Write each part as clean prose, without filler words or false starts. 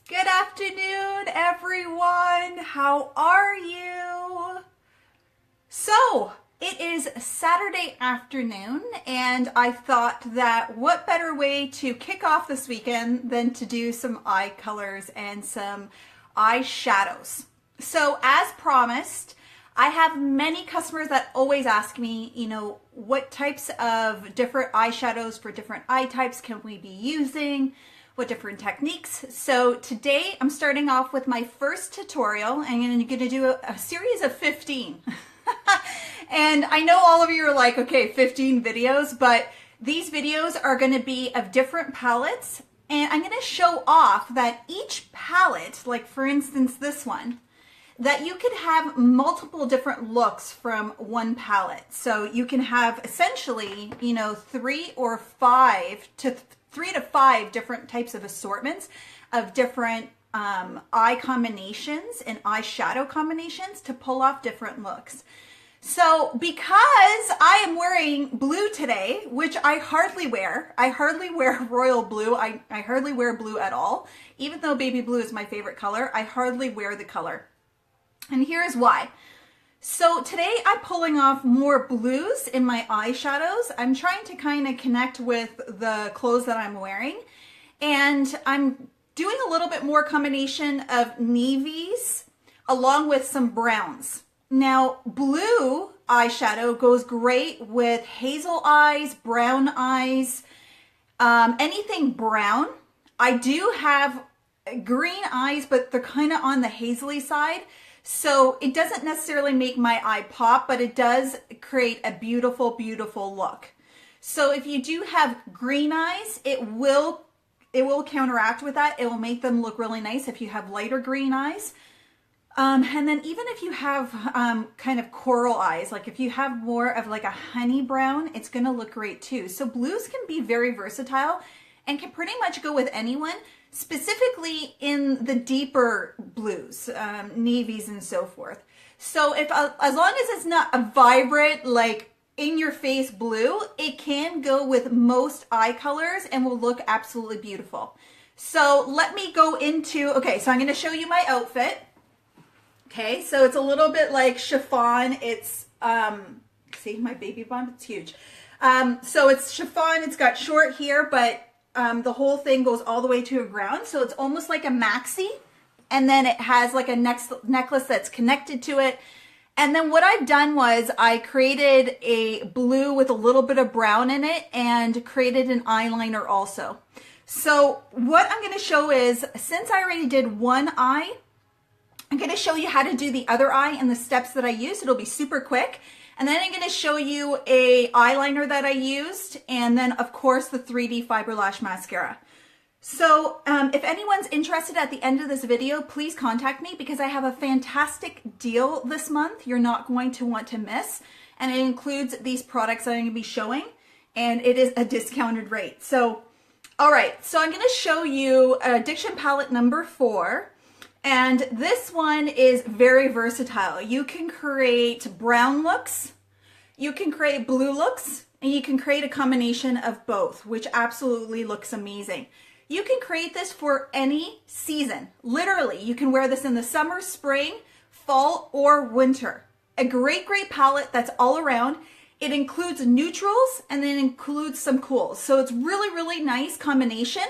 Good afternoon, everyone. How are you? So, it is Saturday afternoon, and I thought that what better way to kick off this weekend than to do some eye colors and some eyeshadows. So, as promised, I have many customers that always ask me, what types of different eyeshadows for different eye types can we be using? What different techniques. So today I'm starting off with my first tutorial. I'm going to do a series of 15. And I know all of you are like, okay, 15 videos, but these videos are going to be of different palettes. And I'm going to show off that each palette, like for instance this one, that you could have multiple different looks from one palette. So you can have essentially, 3 to 5 different types of assortments of different eye combinations and eyeshadow combinations to pull off different looks. So because I am wearing blue today, which I hardly wear royal blue. I hardly wear blue at all. Even though baby blue is my favorite color, I hardly wear the color. And here's why. So today I'm pulling off more blues in my eyeshadows. I'm trying to kind of connect with the clothes that I'm wearing. And I'm doing a little bit more combination of navies along with some browns. Now, blue eyeshadow goes great with hazel eyes, brown eyes, anything brown. I do have green eyes, but they're kind of on the hazily side. So it doesn't necessarily make my eye pop, but it does create a beautiful, beautiful look. So if you do have green eyes, it will counteract with that. It will make them look really nice if you have lighter green eyes. And then even if you have kind of coral eyes, like if you have more of like a honey brown, it's going to look great too. So blues can be very versatile and can pretty much go with anyone. Specifically in the deeper blues, navies and so forth. So as long as it's not a vibrant, like in your face blue, it can go with most eye colors and will look absolutely beautiful. So let me go into, okay, so I'm going to show you my outfit. Okay, so it's a little bit like chiffon. It's, see my baby bump, it's huge. So it's chiffon, it's got short here, but the whole thing goes all the way to the ground. So it's almost like a maxi. And then it has like a necklace that's connected to it. And then what I've done was I created a blue with a little bit of brown in it and created an eyeliner also. So what I'm going to show is, since I already did one eye, I'm going to show you how to do the other eye and the steps that I use. It'll be super quick. And then I'm going to show you a eyeliner that I used, and then of course the 3D Fiber Lash Mascara. So if anyone's interested at the end of this video, please contact me because I have a fantastic deal this month you're not going to want to miss. And it includes these products that I'm going to be showing, and it is a discounted rate. So, all right, so I'm going to show you Addiction Palette number 4. And this one is very versatile. You can create brown looks, you can create blue looks, and you can create a combination of both, which absolutely looks amazing. You can create this for any season. Literally, you can wear this in the summer, spring, fall, or winter. A great, great palette that's all around. It includes neutrals and then includes some cools. So it's really, really nice combination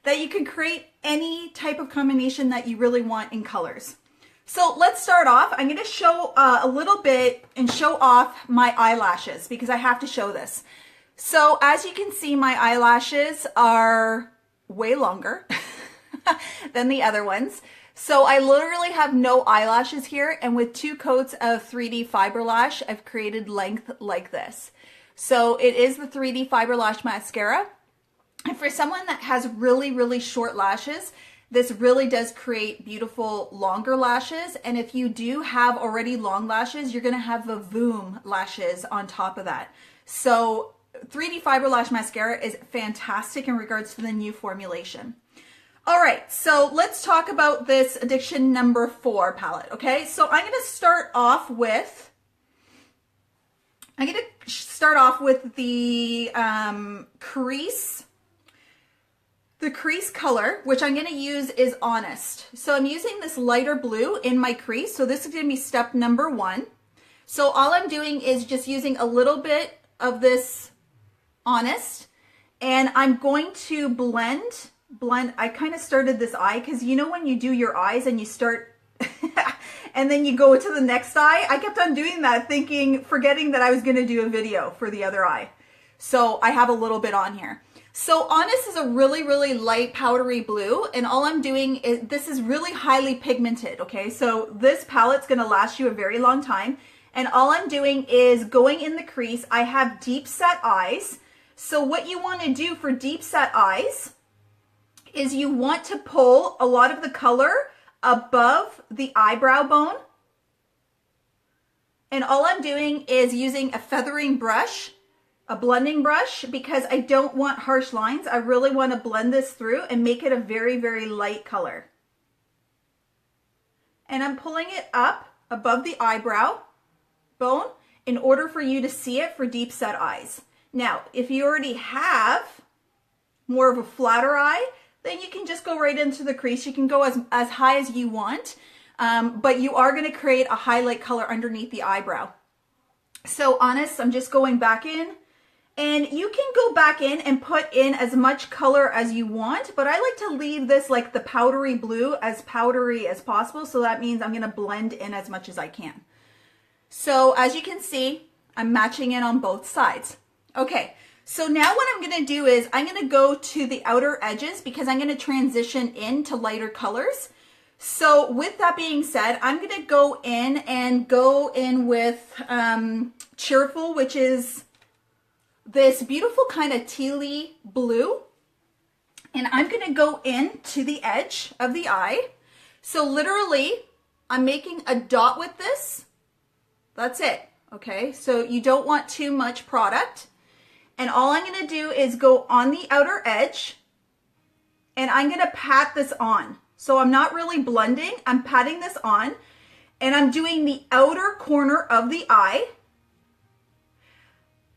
that you can create any type of combination that you really want in colors. So let's start off. I'm going to show a little bit and show off my eyelashes because I have to show this. So as you can see, my eyelashes are way longer than the other ones. So I literally have no eyelashes here, and with 2 coats of 3D Fiber Lash, I've created length like this. So it is the 3D Fiber Lash Mascara. And for someone that has really, really short lashes, this really does create beautiful longer lashes. And if you do have already long lashes, you're going to have Vavoom lashes on top of that. So 3D Fiber Lash Mascara is fantastic in regards to the new formulation. All right, so let's talk about this Addiction number 4 palette, okay? So I'm going to start off with the Crease The crease color, which I'm going to use, is Honest. So I'm using this lighter blue in my crease. So this is going to be step number 1. So all I'm doing is just using a little bit of this Honest, and I'm going to blend. I kind of started this eye because you know when you do your eyes and you start and then you go to the next eye? I kept on doing that, forgetting that I was going to do a video for the other eye. So I have a little bit on here. So Honest is a really, really light powdery blue, and all I'm doing is, this is really highly pigmented, okay? So this palette's gonna last you a very long time, and all I'm doing is going in the crease. I have deep set eyes, so what you wanna do for deep set eyes is you want to pull a lot of the color above the eyebrow bone, and all I'm doing is using a feathering brush, a blending brush, because I don't want harsh lines. I really want to blend this through and make it a very, very light color. And I'm pulling it up above the eyebrow bone in order for you to see it for deep set eyes. Now, if you already have more of a flatter eye, then you can just go right into the crease. You can go as high as you want, but you are going to create a highlight color underneath the eyebrow. So Honest, I'm just going back in. And you can go back in and put in as much color as you want, but I like to leave this like the powdery blue as powdery as possible. So that means I'm gonna blend in as much as I can. So as you can see, I'm matching it on both sides. Okay, so now what I'm gonna do is I'm gonna go to the outer edges because I'm gonna transition into lighter colors. So with that being said, I'm gonna go in with Cheerful, which is this beautiful kind of tealy blue, and I'm going to go into the edge of the eye. So literally I'm making a dot with this. That's it. Okay, so you don't want too much product, and all I'm going to do is go on the outer edge, and I'm going to pat this on. So I'm not really blending, I'm patting this on, and I'm doing the outer corner of the eye,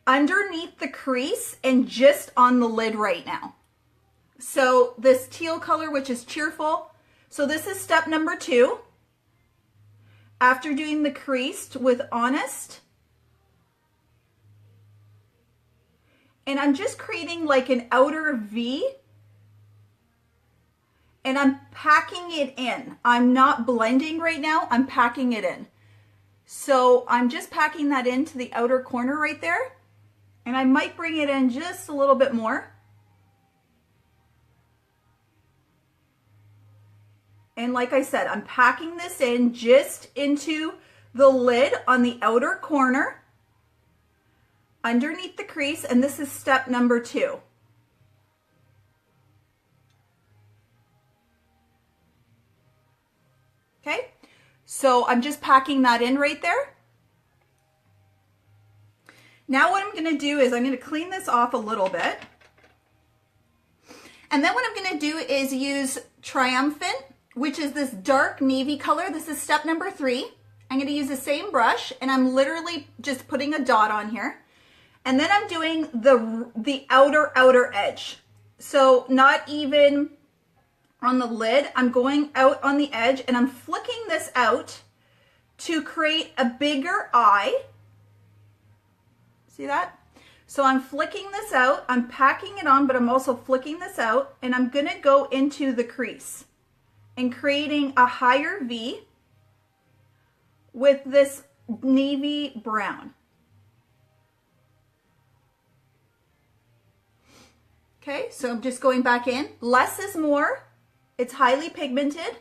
underneath the crease, and just on the lid right now. So this teal color, which is Cheerful. So this is step number 2. After doing the crease with Honest. And I'm just creating like an outer V. And I'm packing it in. I'm not blending right now, I'm packing it in. So I'm just packing that into the outer corner right there. And I might bring it in just a little bit more. And like I said, I'm packing this in just into the lid on the outer corner, underneath the crease, and this is step number 2. Okay, so I'm just packing that in right there. Now what I'm going to do is I'm going to clean this off a little bit. And then what I'm going to do is use Triumphant, which is this dark navy color. This is step number 3. I'm going to use the same brush, and I'm literally just putting a dot on here. And then I'm doing the outer edge. So not even on the lid, I'm going out on the edge, and I'm flicking this out to create a bigger eye. See that? So I'm flicking this out, I'm packing it on, but I'm also flicking this out, and I'm gonna go into the crease and creating a higher V with this navy brown. Okay, so I'm just going back in. Less is more. It's highly pigmented.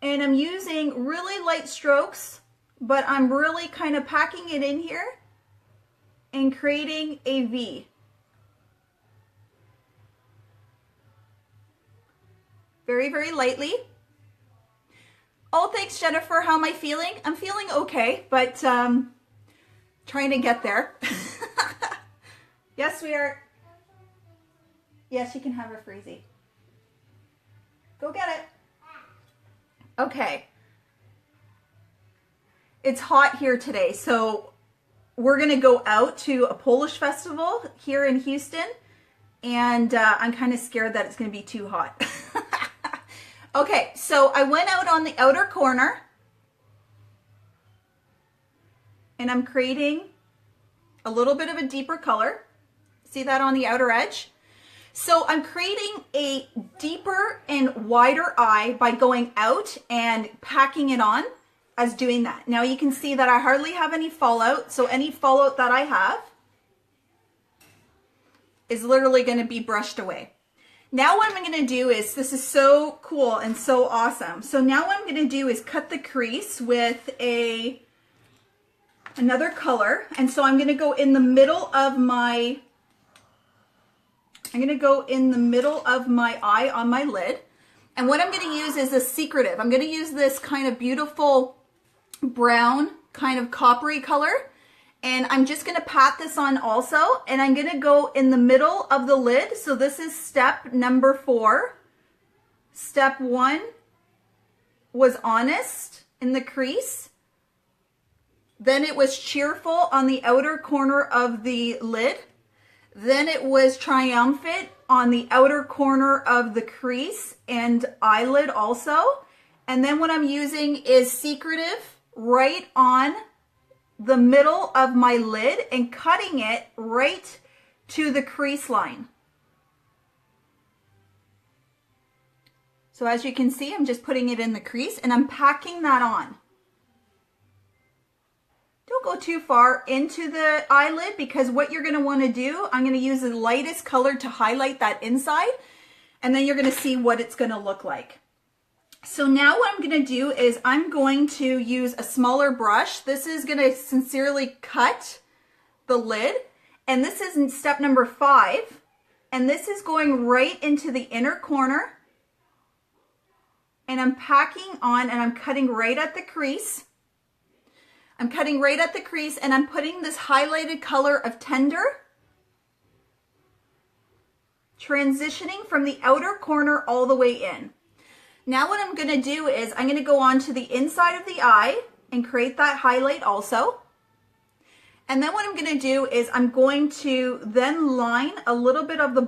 And I'm using really light strokes, but I'm really kind of packing it in here and creating a V. Very, very lightly. Oh, thanks, Jennifer. How am I feeling? I'm feeling okay, but trying to get there. Yes, we are. Yes, you can have a freezy. Go get it. Okay. It's hot here today, so we're gonna go out to a Polish festival here in Houston, and I'm kind of scared that it's gonna be too hot. Okay, so I went out on the outer corner, and I'm creating a little bit of a deeper color. See that on the outer edge? So I'm creating a deeper and wider eye by going out and packing it on as doing that. Now you can see that I hardly have any fallout, so any fallout that I have is literally going to be brushed away. Now what I'm going to do is, this is so cool and so awesome. So now what I'm going to do is cut the crease with another color. And so I'm going to go in the middle of my, eye on my lid. And what I'm going to use is a secretive. I'm going to use this kind of beautiful brown, kind of coppery color. And I'm just going to pat this on also. And I'm going to go in the middle of the lid. So this is step number 4. Step 1 was honest in the crease. Then it was cheerful on the outer corner of the lid. Then it was triumphant on the outer corner of the crease and eyelid also. And then what I'm using is secretive right on the middle of my lid and cutting it right to the crease line. So as you can see, I'm just putting it in the crease and I'm packing that on. Don't go too far into the eyelid, because what you're going to want to do, I'm going to use the lightest color to highlight that inside, and then you're going to see what it's going to look like. So now what I'm going to do is I'm going to use a smaller brush. This is going to sincerely cut the lid, and this is step number 5, and this is going right into the inner corner, and I'm packing on and I'm cutting right at the crease. I'm cutting right at the crease, and I'm putting this highlighted color of Tender, transitioning from the outer corner all the way in. Now what I'm going to do is I'm going to go on to the inside of the eye and create that highlight also. And then what I'm going to do is I'm going to then line a little bit of the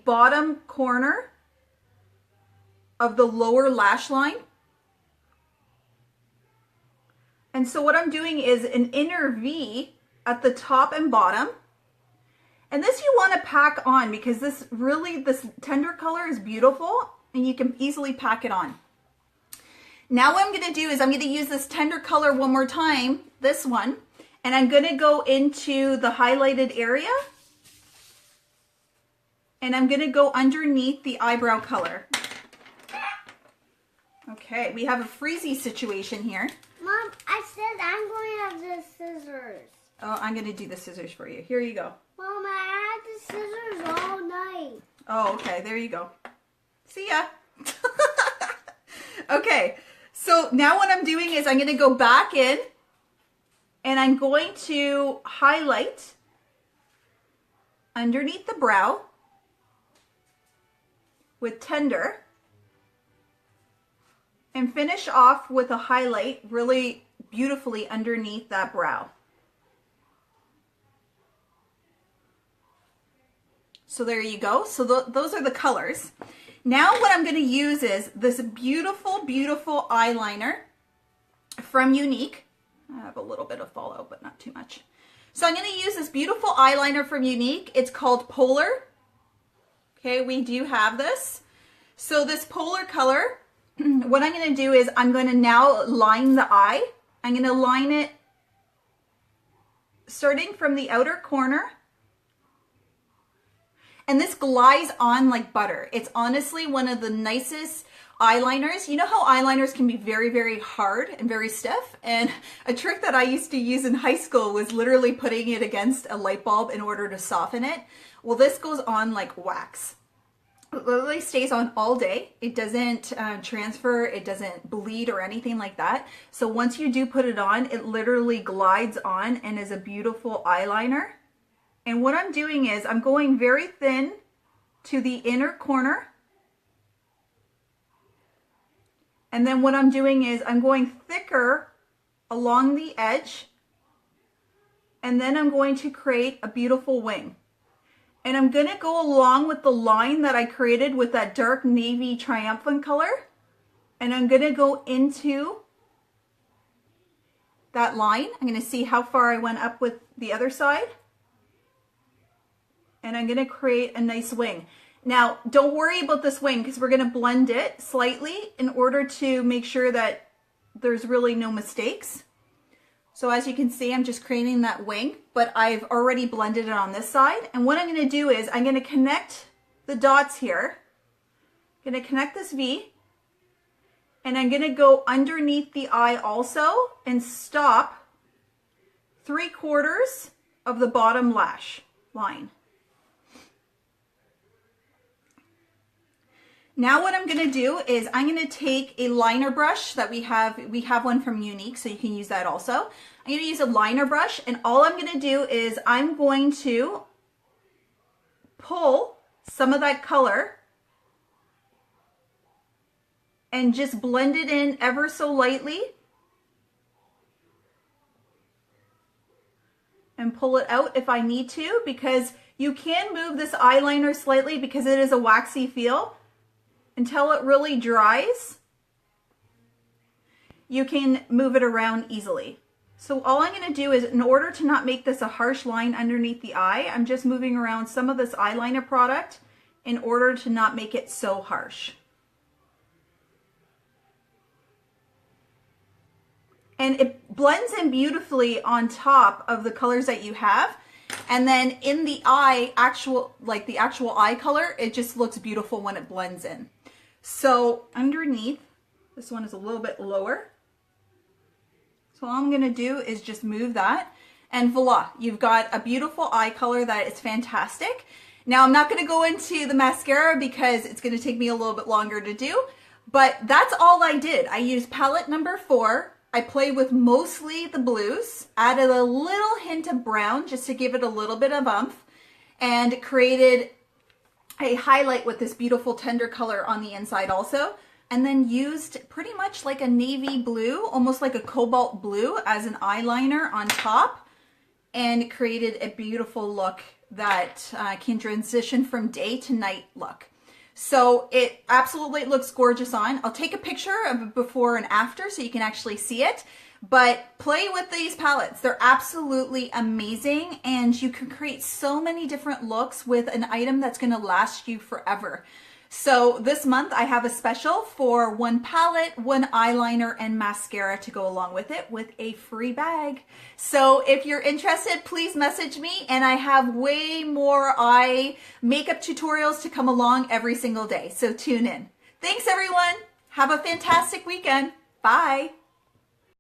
bottom corner of the lower lash line. And so what I'm doing is an inner V at the top and bottom. And this you want to pack on, because this Tender color is beautiful and you can easily pack it on. Now what I'm going to do is I'm going to use this Tender color one more time, this one, and I'm going to go into the highlighted area, and I'm going to go underneath the eyebrow color. Okay, we have a freezy situation here. Mom, I said I'm going to have the scissors. Oh, I'm going to do the scissors for you. Here you go. Mom, I had the scissors all night. Oh, okay. There you go. See ya. Okay. So now what I'm doing is I'm going to go back in and I'm going to highlight underneath the brow with Tender and finish off with a highlight really beautifully underneath that brow. So there you go. So those are the colors. Now what I'm going to use is this beautiful, beautiful eyeliner from Younique. I have a little bit of fallout, but not too much. So I'm going to use this beautiful eyeliner from Younique. It's called Polar. Okay, we do have this. So this Polar color, what I'm going to do is I'm going to now line the eye. I'm going to line it starting from the outer corner. And this glides on like butter. It's honestly one of the nicest eyeliners. You know how eyeliners can be very, very hard and very stiff? And a trick that I used to use in high school was literally putting it against a light bulb in order to soften it. Well, this goes on like wax. It literally stays on all day. It doesn't transfer. It doesn't bleed or anything like that. So once you do put it on, it literally glides on and is a beautiful eyeliner. And what I'm doing is I'm going very thin to the inner corner. And then what I'm doing is I'm going thicker along the edge, and then I'm going to create a beautiful wing. And I'm going to go along with the line that I created with that dark navy triumphant color. And I'm going to go into that line. I'm going to see how far I went up with the other side. And I'm going to create a nice wing. Now, don't worry about this wing because we're going to blend it slightly in order to make sure that there's really no mistakes. So as you can see, I'm just creating that wing, but I've already blended it on this side. And what I'm going to do is I'm going to connect the dots here. I'm going to connect this V, and I'm going to go underneath the eye also and stop 3/4 of the bottom lash line. Now what I'm going to do is I'm going to take a liner brush that we have one from Younique, so you can use that also. I'm going to use a liner brush, and all I'm going to do is I'm going to pull some of that color and just blend it in ever so lightly and pull it out if I need to, because you can move this eyeliner slightly because it is a waxy feel. Until it really dries, you can move it around easily. So all I'm going to do is, in order to not make this a harsh line underneath the eye, I'm just moving around some of this eyeliner product in order to not make it so harsh. And it blends in beautifully on top of the colors that you have. And then in the eye, the actual eye color, it just looks beautiful when it blends in. So underneath, this one is a little bit lower. So all I'm going to do is just move that, and voila, you've got a beautiful eye color that is fantastic. Now I'm not going to go into the mascara because it's going to take me a little bit longer to do, but that's all I did. I used palette number 4. I played with mostly the blues, added a little hint of brown just to give it a little bit of oomph, and created a highlight with this beautiful tender color on the inside also, and then used pretty much like a navy blue, almost like a cobalt blue, as an eyeliner on top, and created a beautiful look that can transition from day to night look. So it absolutely looks gorgeous on. I'll take a picture of before and after so you can actually see it. But play with these palettes. They're absolutely amazing, and you can create so many different looks with an item that's going to last you forever. So this month I have a special for 1 palette, 1 eyeliner, and mascara to go along with it, with a free bag. So if you're interested, please message me, and I have way more eye makeup tutorials to come along every single day. So tune in. Thanks everyone. Have a fantastic weekend. Bye.